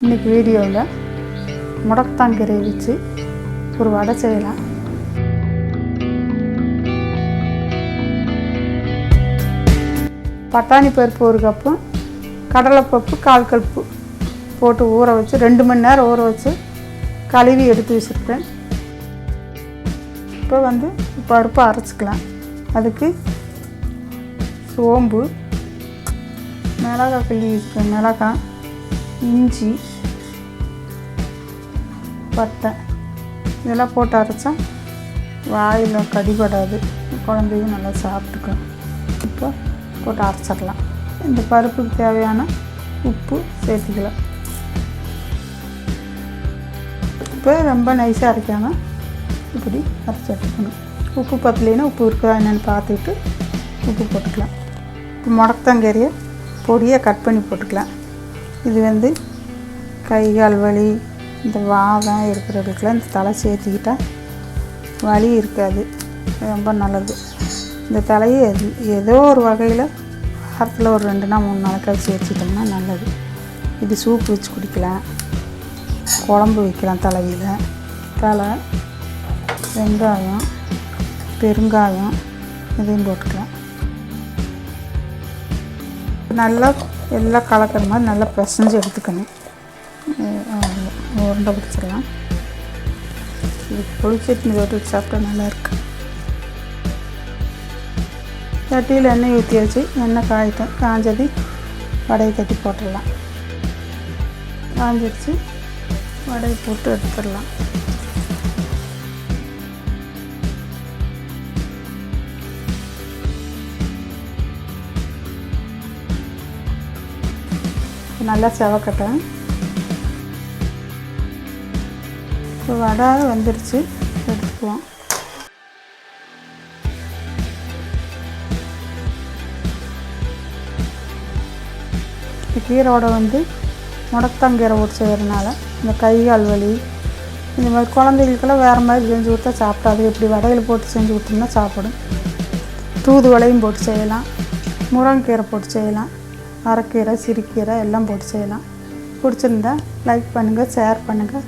இன்றைக்கி வீடியோவில் முடக்கத்தாங்கீரை வச்சு ஒரு வடை செய்யலாம். பட்டாணி பருப்பு 1 கப்பு, கடலைப்பருப்பு 1/4 கப்பு போட்டு ஊற வச்சு 2 மணி நேரம் ஊற வச்சு கழுவி எடுத்து வச்சுருக்கேன். இப்போ பருப்பை அரைச்சிக்கலாம். அதுக்கு சோம்பு, மிளகாய் கிள்ளி வச்சுருக்கேன், மிளகாய், இஞ்சி, பட்டை இதெல்லாம் போட்டு அரைச்சா வாயில் கடிபடாது, குழந்தையும் நல்லா சாப்பிட்டுக்கும். இப்போ போட்டு அரைச்சிடலாம். இந்த பருப்புக்கு தேவையான உப்பு சேர்த்துக்கலாம். இப்போ ரொம்ப நைஸாக அரைக்காமல் இப்படி அரைச்சி எடுத்துக்கணும். உப்பு பத்தலைன்னா உப்பு இருக்குதா என்னென்னு பார்த்துட்டு உப்பு போட்டுக்கலாம். இப்போ முடக்கத்தாங்கீரையை பொடியாக கட் பண்ணி போட்டுக்கலாம். இது கை கால் வலி, இந்த வாதம் இருக்கிறவங்களுக்குலாம் இந்த தலை சேர்த்திக்கிட்டால் வலி இருக்காது, ரொம்ப நல்லது. இந்த தலையை ஏதோ ஒரு வகையில் வாரத்தில் ஒரு 2 நாள் 3 நாளைக்காவது சேர்த்துக்கிட்டோம்னா நல்லது. இது சூப் வச்சு குடிக்கலாம், குழம்பு வைக்கலாம். தலையில் தலை, வெங்காயம், பெருங்காயம் இதையும் போட்டுக்கலாம். நல்லா எல்லாம் கலக்கிற மாதிரி நல்லா பிசைஞ்சு எடுத்துக்கணும். உருண்டை பிடிச்சிடலாம். இது புளிச்சட்னி தொட்டு சாப்பிட்டா நல்லாயிருக்கு. சட்டியில் எண்ணெய் ஊற்றி வச்சு எண்ணெய் காஞ்சது வடையை தட்டி போட்டுடலாம். காஞ்சிடுச்சு, வடையை போட்டு எடுத்துடலாம். நல்லா செவக்கட்டேன். இப்போ வடை வந்துடுச்சு, எடுத்துக்குவோம். கீரை வடை முடக்கத்தாங்கீரை போட்டு செய்கிறதுனால இந்த கை கால் வலி இந்த மாதிரி குழந்தைகளுக்கெல்லாம் வேறு மாதிரி செஞ்சு கொடுத்தா சாப்பிடாது. இப்படி வடையில் போட்டு செஞ்சு கொடுத்தோம்னா சாப்பிடும். தூதுவளையும் போட்டு செய்யலாம், முருங்கைக்கீரை போட்டு செய்யலாம், அரைக்கீரை, சிறுக்கீரை எல்லாம் போட்டு செய்யலாம். பிடிச்சிருந்தா லைக் பண்ணுங்கள், ஷேர் பண்ணுங்கள்.